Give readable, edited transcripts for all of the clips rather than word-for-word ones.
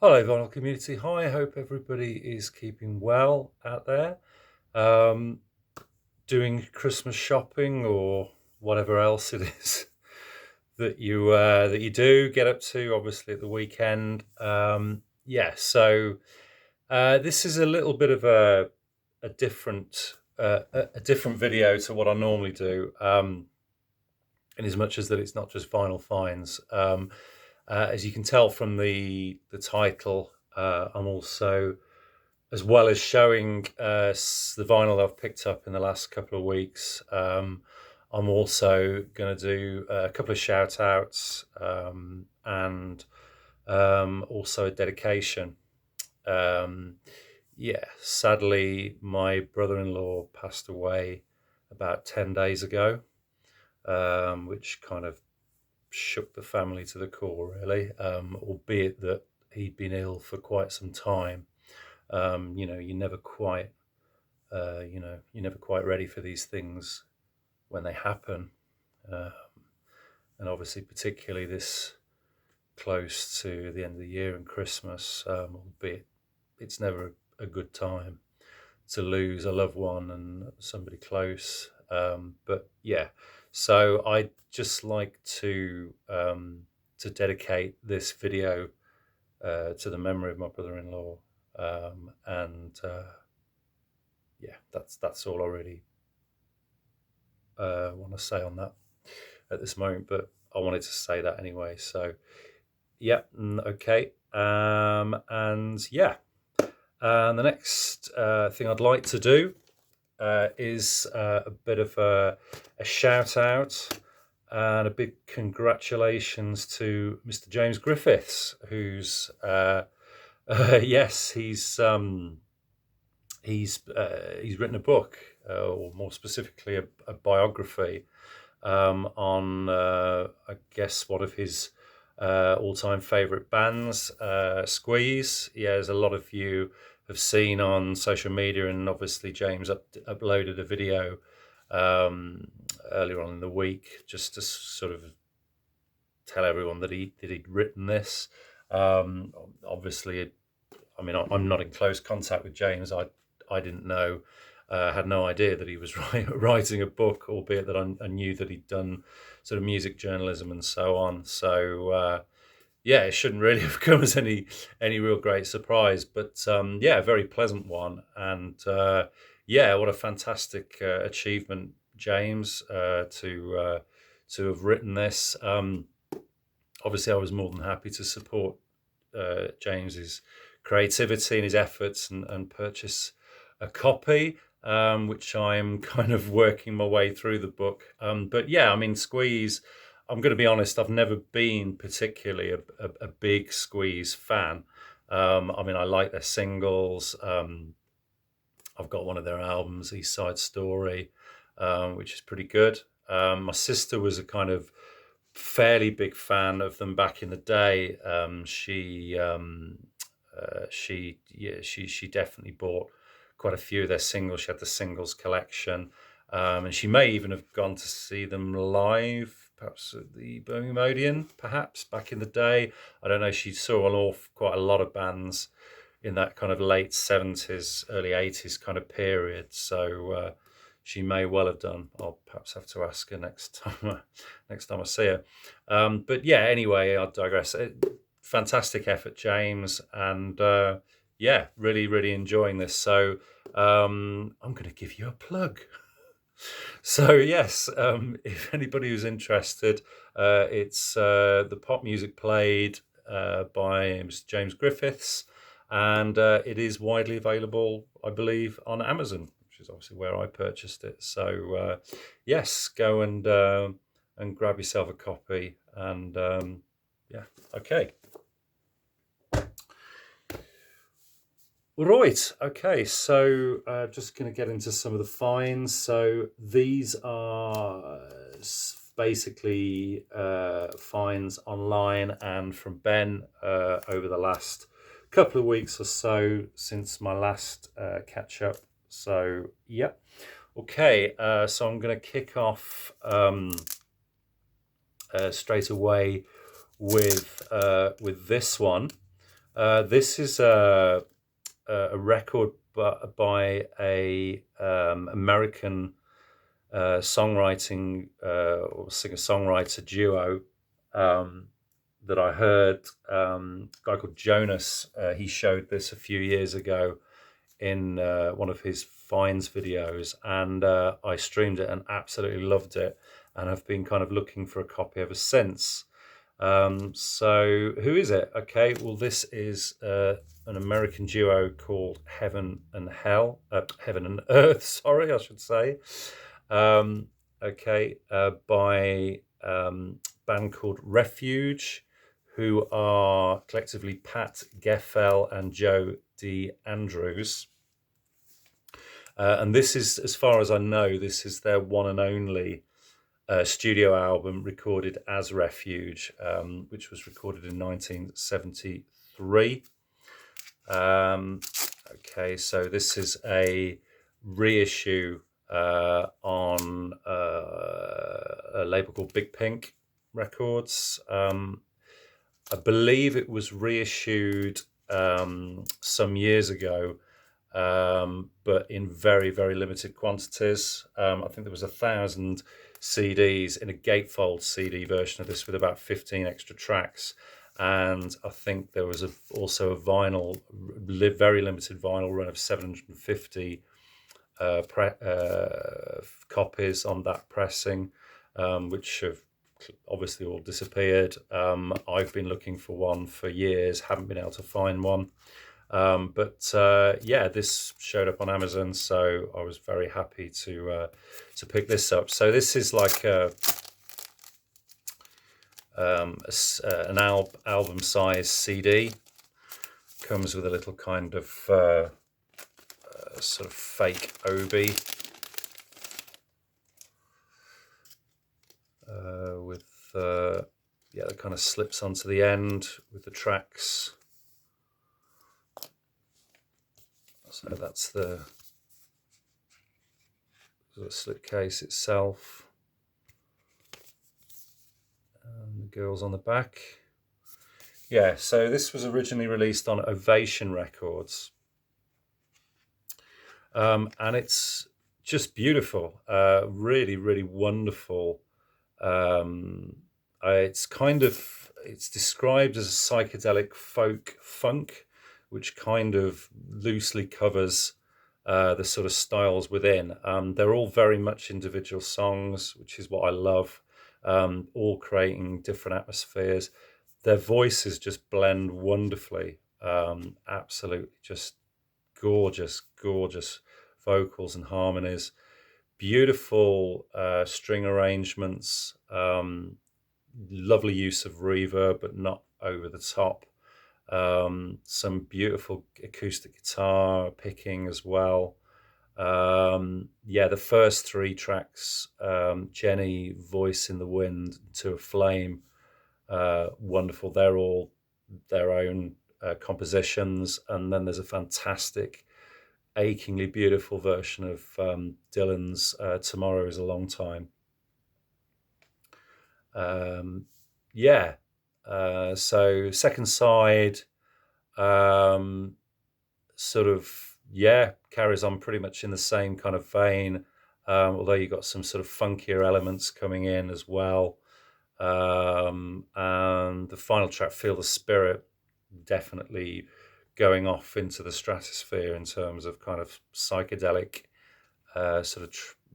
Hello, vinyl community. Hi, I hope everybody is keeping well out there. Um, Doing Christmas shopping or whatever else it is that you do get up to, obviously at the weekend. This is a little bit of a different a different video to what I normally do. In as much as that it's not just vinyl finds. As you can tell from the title, I'm also, as well as showing the vinyl I've picked up in the last couple of weeks, I'm also going to do a couple of shout outs and also a dedication. Um, Sadly, my brother-in-law passed away about 10 days ago, which kind of shook the family to the core, really, albeit that he'd been ill for quite some time. You never quite, you're never quite ready for these things when they happen. Um, and obviously, particularly this close to the end of the year and Christmas, albeit it's never a good time to lose a loved one and somebody close. But yeah, so I'd just like to dedicate this video to the memory of my brother-in-law, and yeah, that's all I really want to say on that at this moment. But I wanted to say that anyway. So yeah, okay, and yeah. And the next thing I'd like to do is a bit of a shout out and a big congratulations to Mr. James Griffiths, who's yes, he's written a book, or more specifically, a biography on I guess one of his all-time favorite bands, Squeeze. Yeah, as a lot of you have seen on social media, and obviously James uploaded a video earlier on in the week just to sort of tell everyone that he'd written this. Obviously, I mean, I'm not in close contact with James. I didn't know, had no idea that he was writing a book, albeit that I knew that he'd done sort of music journalism and so on. So yeah, it shouldn't really have come as any real great surprise, but yeah, a very pleasant one. And yeah, what a fantastic achievement, James, to have written this. Obviously, I was more than happy to support James's creativity and his efforts, and purchase a copy, which I'm kind of working my way through the book. But yeah, I mean, Squeeze, I'm going to be honest, I've never been particularly a big Squeeze fan. I mean, I like their singles. I've got one of their albums, East Side Story, which is pretty good. My sister was a kind of fairly big fan of them back in the day. She definitely bought quite a few of their singles. She had the singles collection, and she may even have gone to see them live, perhaps at the Birmingham Odeon, perhaps back in the day. I don't know. She saw quite a lot of bands in that kind of late 70s, early 80s kind of period. So she may well have done. I'll perhaps have to ask her next time. Next time I see her. But yeah, anyway, I digress. Fantastic effort, James, and yeah, really enjoying this. So I'm going to give you a plug. So yes, if anybody who's interested, it's the pop music played by Mr. James Griffiths, and it is widely available, I believe, on Amazon, which is obviously where I purchased it. So yes, go and grab yourself a copy, and yeah, okay. Right, okay, so just going to get into some of the finds. So these are basically finds online and from Ben over the last couple of weeks or so since my last catch up. So yeah, okay, so I'm going to kick off straight away with this one. This is a record by a American songwriting or singer-songwriter duo that I heard. A guy called Jonas. He showed this a few years ago in one of his finds videos, and I streamed it and absolutely loved it, and have been kind of looking for a copy ever since. So who is it? Okay, well, this is an American duo called Heaven and Hell, Heaven and Earth. Sorry, I should say. Okay, by band called Refuge, who are collectively Pat Geffel and Joe D. Andrews. And this is, as far as I know, this is their one and only studio album recorded as Refuge, which was recorded in 1973. Okay, so this is a reissue on a label called Big Pink Records. I believe it was reissued some years ago, but in very, very limited quantities. I think there was 1,000 CDs in a gatefold CD version of this with about 15 extra tracks. And I think there was also a vinyl, very limited vinyl run of 750 copies on that pressing, which have obviously all disappeared. I've been looking for one for years, haven't been able to find one. But yeah, this showed up on Amazon, so I was very happy to pick this up. So this is like an album size CD. Comes with a little kind of sort of fake obi with yeah, that kind of slips onto the end with the tracks. So that's the slipcase itself. And the girls on the back. Yeah, so this was originally released on Ovation Records. And it's just beautiful, really, really wonderful. It's described as a psychedelic folk funk, which kind of loosely covers the sort of styles within. They're all very much individual songs, which is what I love, all creating different atmospheres. Their voices just blend wonderfully. Absolutely just gorgeous, gorgeous vocals and harmonies. Beautiful string arrangements. Lovely use of reverb, but not over the top. Some beautiful acoustic guitar picking as well. Yeah, the first three tracks, Jenny, Voice in the Wind, To a Flame, wonderful. They're all their own compositions. And then there's a fantastic, achingly beautiful version of Dylan's Tomorrow is a Long Time. Yeah, so second side sort of, yeah, carries on pretty much in the same kind of vein, although you got some sort of funkier elements coming in as well. And the final track, Feel the Spirit, definitely going off into the stratosphere in terms of kind of psychedelic, sort of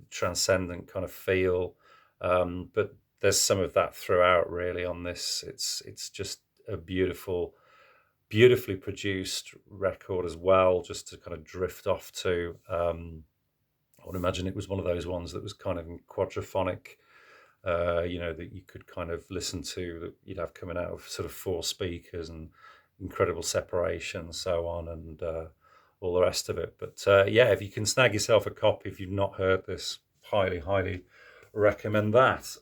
transcendent kind of feel. But there's some of that throughout really on this. It's just a beautifully produced record as well, just to kind of drift off to. I would imagine it was one of those ones that was kind of quadraphonic, that you could kind of listen to, that you'd have coming out of sort of 4 speakers and incredible separation and so on, and all the rest of it. But yeah, if you can snag yourself a copy, if you've not heard this, highly recommend that.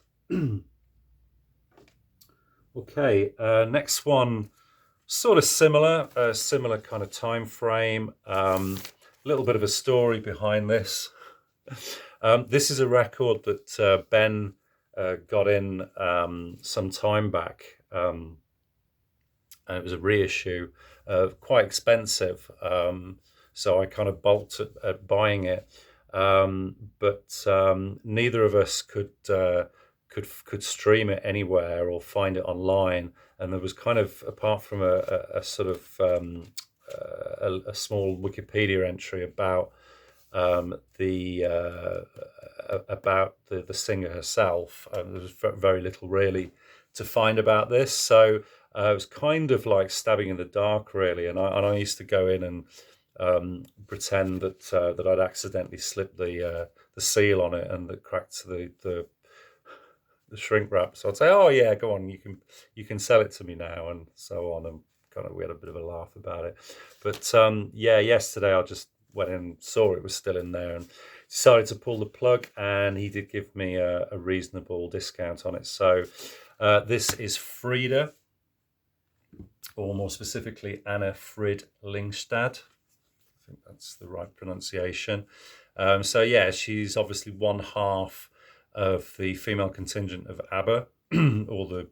Okay, next one, sort of similar kind of time frame. Little bit of a story behind this. This is a record that Ben got in some time back, and it was a reissue, quite expensive. So I kind of balked at buying it, but neither of us could stream it anywhere or find it online. And there was kind of, apart from a sort of a small Wikipedia entry about the singer herself. There was very little really to find about this, so it was kind of like stabbing in the dark, really. And I used to go in and pretend that I'd accidentally slipped the seal on it and that cracked the shrink wrap. So I'd say, "Oh yeah, go on, you can sell it to me now," and so on. And kind of we had a bit of a laugh about it. But yeah, yesterday I just went in and saw it was still in there and decided to pull the plug. And he did give me a reasonable discount on it. So this is Frida, or more specifically Anna Frid Lingstad. I think that's the right pronunciation. So yeah, she's obviously one half of the female contingent of ABBA, or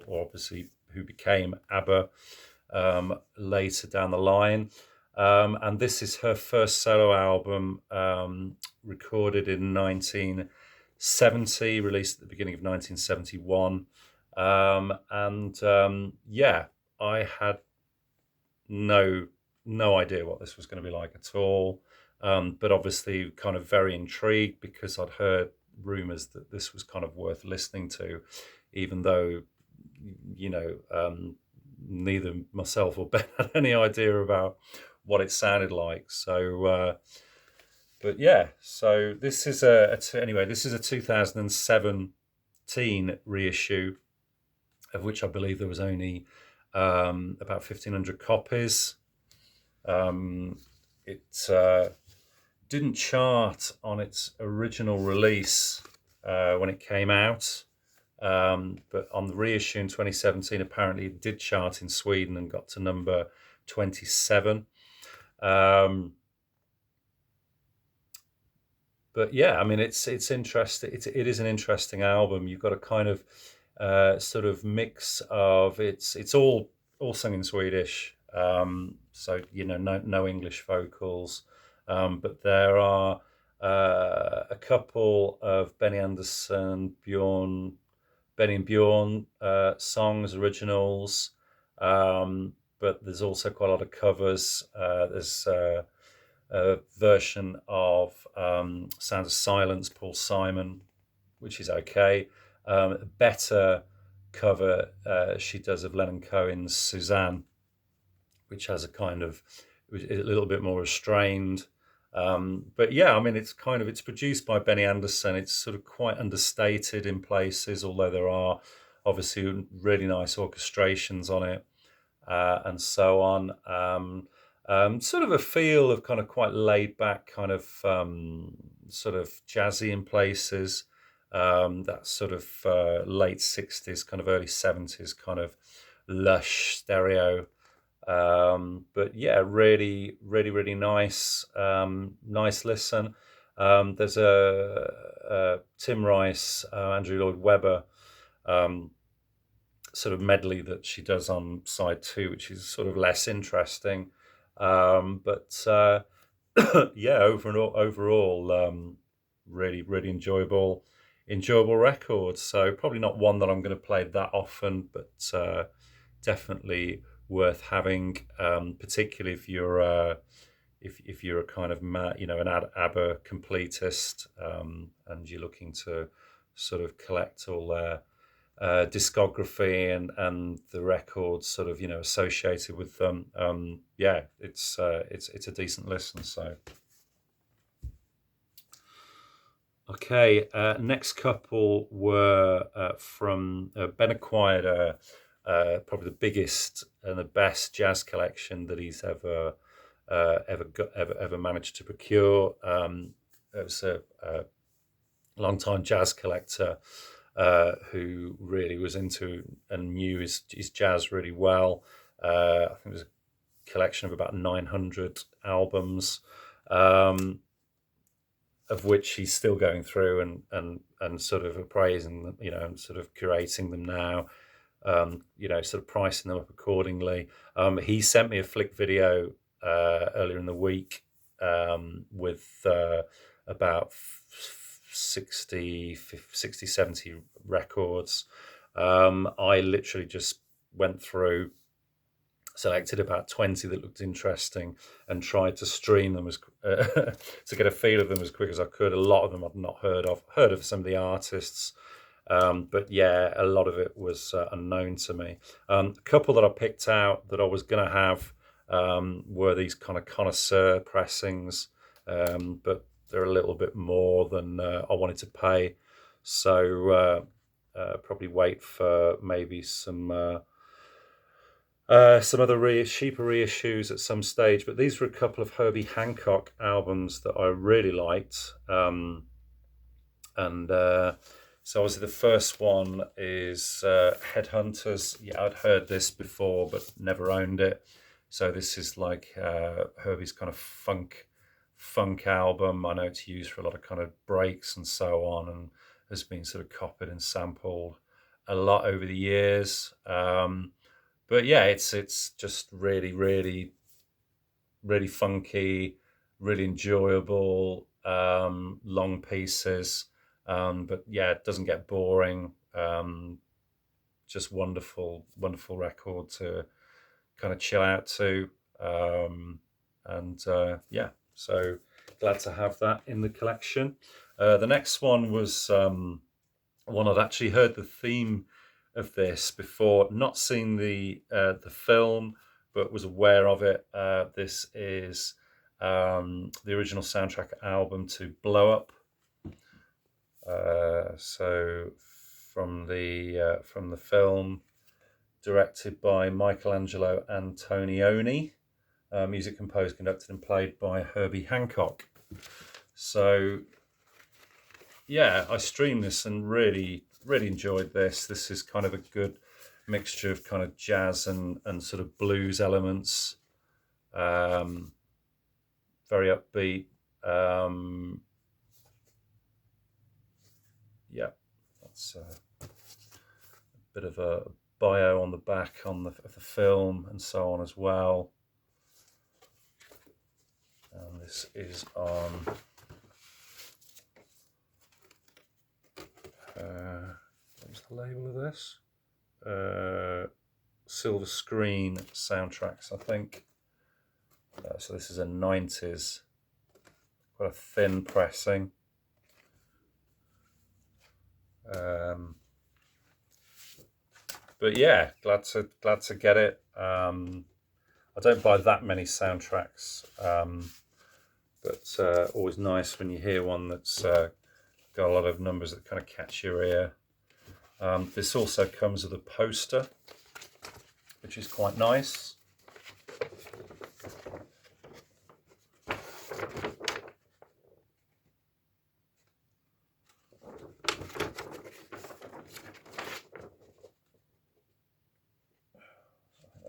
obviously who became ABBA later down the line. And this is her first solo album, recorded in 1970, released at the beginning of 1971. Yeah, I had no idea what this was going to be like at all. But obviously kind of very intrigued because I'd heard rumors that this was kind of worth listening to, even though, neither myself or Ben had any idea about what it sounded like. So, but yeah, so this is this is a 2017 reissue, of which I believe there was only about 1,500 copies. It didn't chart on its original release when it came out, but on the reissue in 2017, apparently it did chart in Sweden and got to number 27. But yeah, I mean, it's interesting. It is an interesting album. You've got a kind of sort of mix of it's all sung in Swedish, so no English vocals, but there are a couple of Benny and Bjorn songs, originals, but there's also quite a lot of covers. There's a version of Sound of Silence, Paul Simon, which is okay. Better cover she does of Leonard Cohen's Suzanne, which has a kind of a little bit more restrained. But yeah, I mean, it's produced by Benny Andersson. It's sort of quite understated in places, although there are obviously really nice orchestrations on it, and so on. Sort of a feel of kind of quite laid back, kind of sort of jazzy in places. That sort of late 60s, kind of early 70s kind of lush stereo. But yeah, really, really, really nice, nice listen. There's a Tim Rice, Andrew Lloyd Webber sort of medley that she does on side 2, which is sort of less interesting. But yeah, overall, really, really enjoyable record. So probably not one that I'm going to play that often, but definitely worth having, particularly if you're if you're a kind of an ABBA completist, and you're looking to sort of collect all their discography and the records sort of associated with them. Yeah, it's a decent listen. So okay, next couple were from Ben acquired probably the biggest and the best jazz collection that he's ever managed to procure. It was a long-time jazz collector who really was into and knew his jazz really well. I think it was a collection of about 900 albums, of which he's still going through and sort of appraising them, and sort of curating them now. sort of pricing them up accordingly. He sent me a flick video earlier in the week with about 60, 70 records. I literally just went through, selected about 20 that looked interesting, and tried to stream them as to get a feel of them as quick as I could. A lot of them I've not heard of some of the artists, but yeah, a lot of it was unknown to me. A couple that I picked out that I was going to have were these kind of connoisseur pressings, but they're a little bit more than I wanted to pay, so probably wait for maybe some other cheaper reissues at some stage. But these were a couple of Herbie Hancock albums that I really liked. So obviously the first one is Headhunters. Yeah, I'd heard this before, but never owned it. So this is like Herbie's kind of funk album. I know it's used for a lot of kind of breaks and so on, and has been sort of copied and sampled a lot over the years. But yeah, it's just really, really, really funky, really enjoyable, long pieces. But yeah, it doesn't get boring. Just wonderful, wonderful record to kind of chill out to. Yeah, so glad to have that in the collection. The next one was one I'd actually heard the theme of this before, not seen the film, but was aware of it. This is the original soundtrack album to Blow Up. So from the film, directed by Michelangelo Antonioni, music composed, conducted, and played by Herbie Hancock. So yeah, I streamed this and really, really enjoyed this. This is kind of a good mixture of kind of jazz and sort of blues elements. Very upbeat. Yeah, that's a bit of a bio on the back of the film and so on as well. And this is on what's the label of this? Silver Screen Soundtracks, I think. So this is a 90s, quite a thin pressing. But yeah, glad to get it. I don't buy that many soundtracks, but always nice when you hear one that's got a lot of numbers that kind of catch your ear. This also comes with a poster, which is quite nice.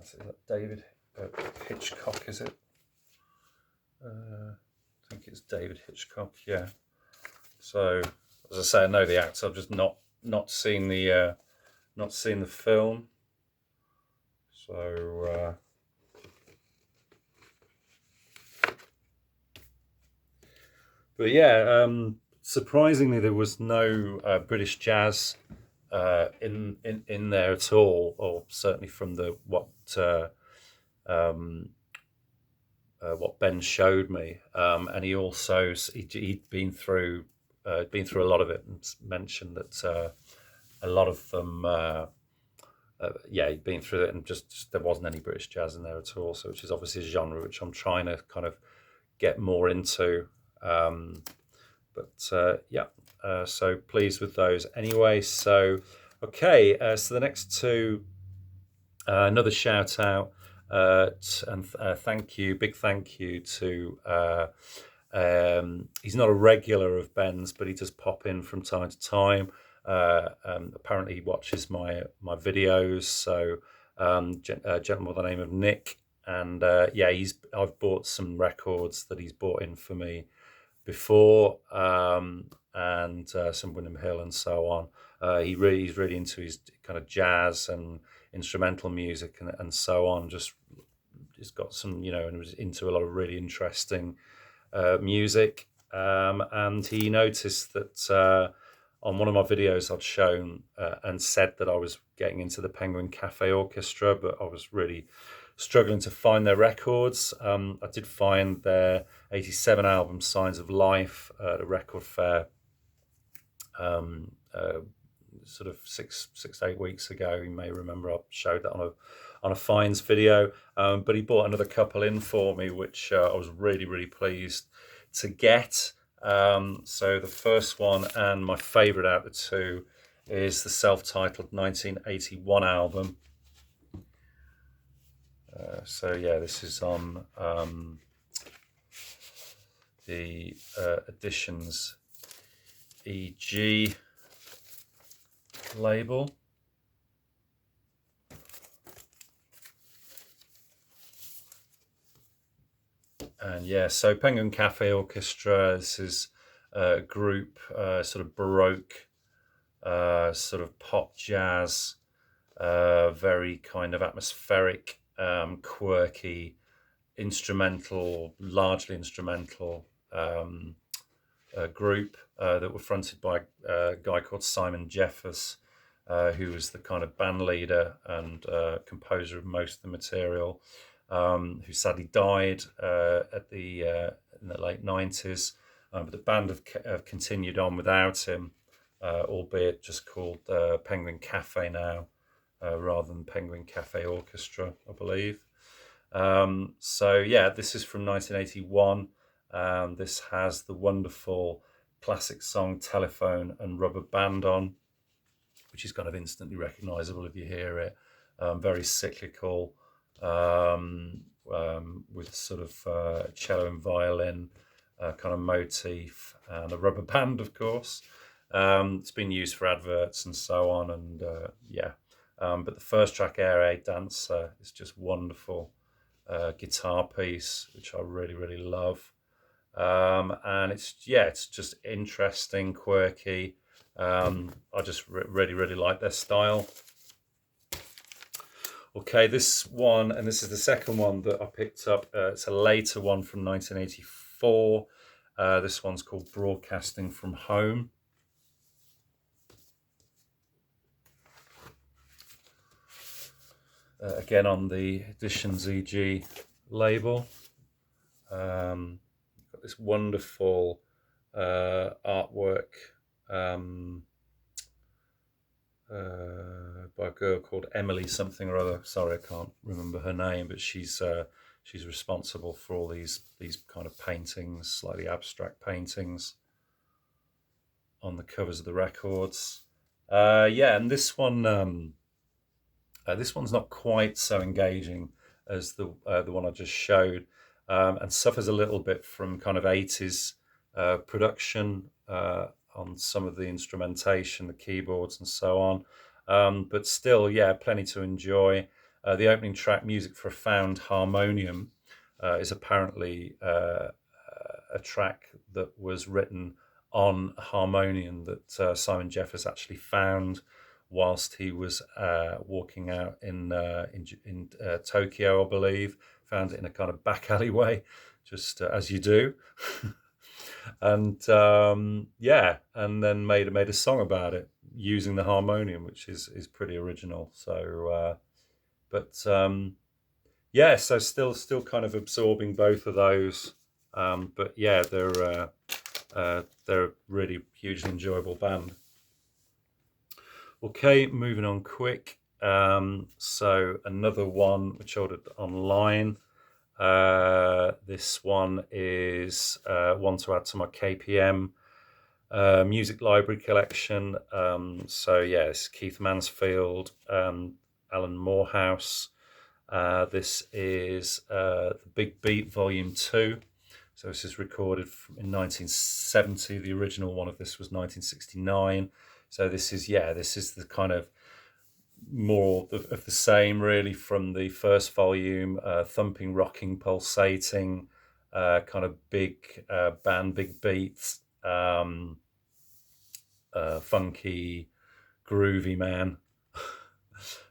Is that David Hitchcock, is it? I think it's David Hitchcock, yeah. So, as I say, I know the actor. I've just not seen the film. So, but yeah, surprisingly, there was no British jazz in there at all, or certainly from what Ben showed me. And he also he'd been through a lot of it and mentioned that a lot of them, he'd been through it, and just there wasn't any British jazz in there at all. So, which is obviously a genre which I'm trying to kind of get more into. So pleased with those anyway. So, okay, so the next two, another shout out and big thank you to, he's not a regular of Ben's, but he does pop in from time to time. Apparently he watches my videos, so a gentleman by the name of Nick, and I've bought some records that he's bought in for me before, and some Windham Hill and so on. He's really into his kind of jazz and instrumental music and so on. Just he's got some, and was into a lot of really interesting music. And he noticed that on one of my videos I'd shown and said that I was getting into the Penguin Cafe Orchestra, but I was really struggling to find their records. I did find their '87 album Signs of Life at a record fair sort of six to 8 weeks ago. You may remember I showed that on a Finds video, but he bought another couple in for me, which I was really pleased to get. So the first one, and my favourite out of the two, is the self-titled 1981 album. So yeah, this is on the Editions EG label. And yeah, so Penguin Cafe Orchestra, this is a group, sort of Baroque, sort of pop jazz, very kind of atmospheric, quirky, instrumental, largely instrumental group that were fronted by a guy called Simon Jeffers, who was the kind of band leader and composer of most of the material, who sadly died in the late 90s. But the band have continued on without him, albeit just called Penguin Cafe now, rather than Penguin Cafe Orchestra, I believe. So yeah, this is from 1981. This has the wonderful classic song Telephone and Rubber Band on, which is kind of instantly recognizable if you hear it. Very cyclical, with sort of cello and violin kind of motif, and a rubber band, of course. It's been used for adverts and so on, and yeah. But the first track, Air A Dancer, is just wonderful guitar piece, which I really love. And it's just interesting, quirky. I just really like their style. Okay, this one, and this is the second one that I picked up. It's a later one from 1984. This one's called Broadcasting from Home. Again on the Editions EG label. Got this wonderful artwork by a girl called Emily something or other. Sorry, I can't remember her name, but she's responsible for all these kind of paintings, slightly abstract paintings on the covers of the records. Yeah, and this one. This one's not quite so engaging as the one I just showed, and suffers a little bit from kind of 80s production on some of the instrumentation, the keyboards and so on. But still, yeah, plenty to enjoy. The opening track, Music for a Found Harmonium, is apparently a track that was written on a harmonium that Simon Jeffers actually found whilst he was walking out in Tokyo, I believe. Found it in a kind of back alleyway, just as you do. And yeah, and then made a song about it using the harmonium, which is pretty original. So, but yeah, so still kind of absorbing both of those. But yeah, they're a really hugely enjoyable band. Okay, moving on quick. So another one which I ordered online. This one is one to add to my KPM music library collection. So yes, Keith Mansfield, Alan Morehouse. This is the Big Beat Volume 2. So this is recorded in 1970. The original one of this was 1969. So this is the kind of more of the same, really, from the first volume. Thumping, rocking, pulsating, kind of big band, big beats, funky, groovy, man.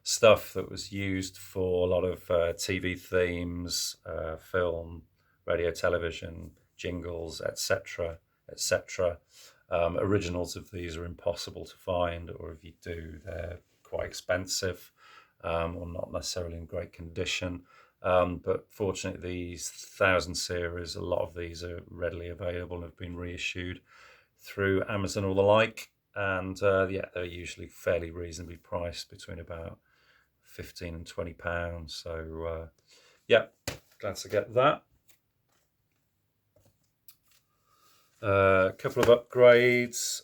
Stuff that was used for a lot of TV themes, film, radio, television, jingles, etc., etc. Originals of these are impossible to find, or if you do, they're quite expensive, or not necessarily in great condition. But fortunately, these 1000 series, a lot of these are readily available and have been reissued through Amazon or the like. And yeah, they're usually fairly reasonably priced, between about £15 and £20. So yeah, glad to get that. A couple of upgrades.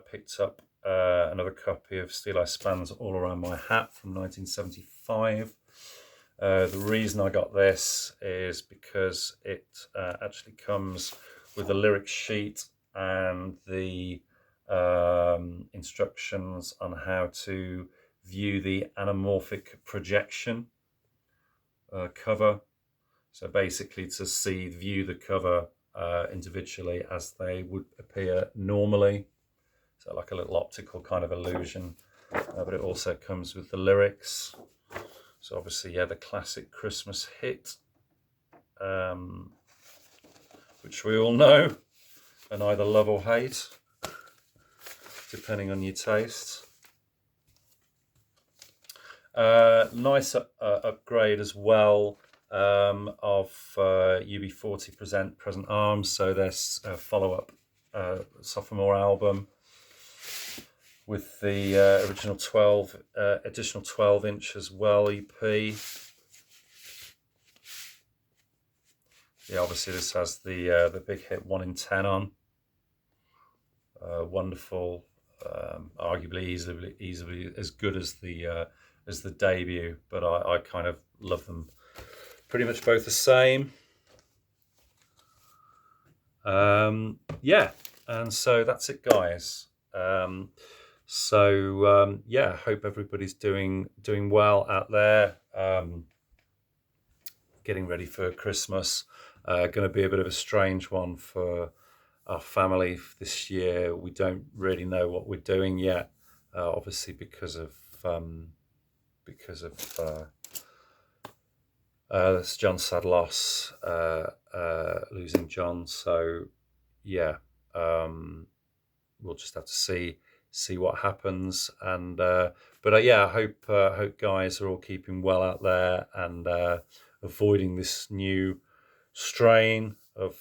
Picked up another copy of Steel Eye Span's All Around My Hat from 1975. The reason I got this is because it actually comes with a lyric sheet and the instructions on how to view the anamorphic projection cover. So basically to view the cover individually as they would appear normally. So like a little optical kind of illusion. But it also comes with the lyrics. So obviously, yeah, the classic Christmas hit, which we all know and either love or hate, depending on your taste. Nice upgrade as well of UB40 Present Arms. So there's a follow-up sophomore album with the original additional 12-inch as well, EP. Yeah, obviously this has the big hit 1 in 10 on. Wonderful, arguably easily as good as the debut, but I kind of love them pretty much both the same. Yeah, and so that's it, guys. Yeah, hope everybody's doing well out there. Getting ready for Christmas. Going to be a bit of a strange one for our family this year. We don't really know what we're doing yet, obviously because of John's sad loss, losing John. So yeah, we'll just have to see what happens. And but yeah, I hope guys are all keeping well out there and avoiding this new strain of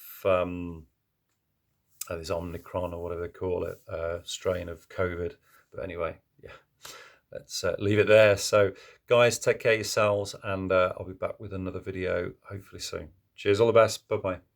this Omicron or whatever they call it, strain of COVID. But anyway, yeah, let's leave it there. So guys, take care of yourselves, and I'll be back with another video hopefully soon. Cheers, all the best. Bye bye.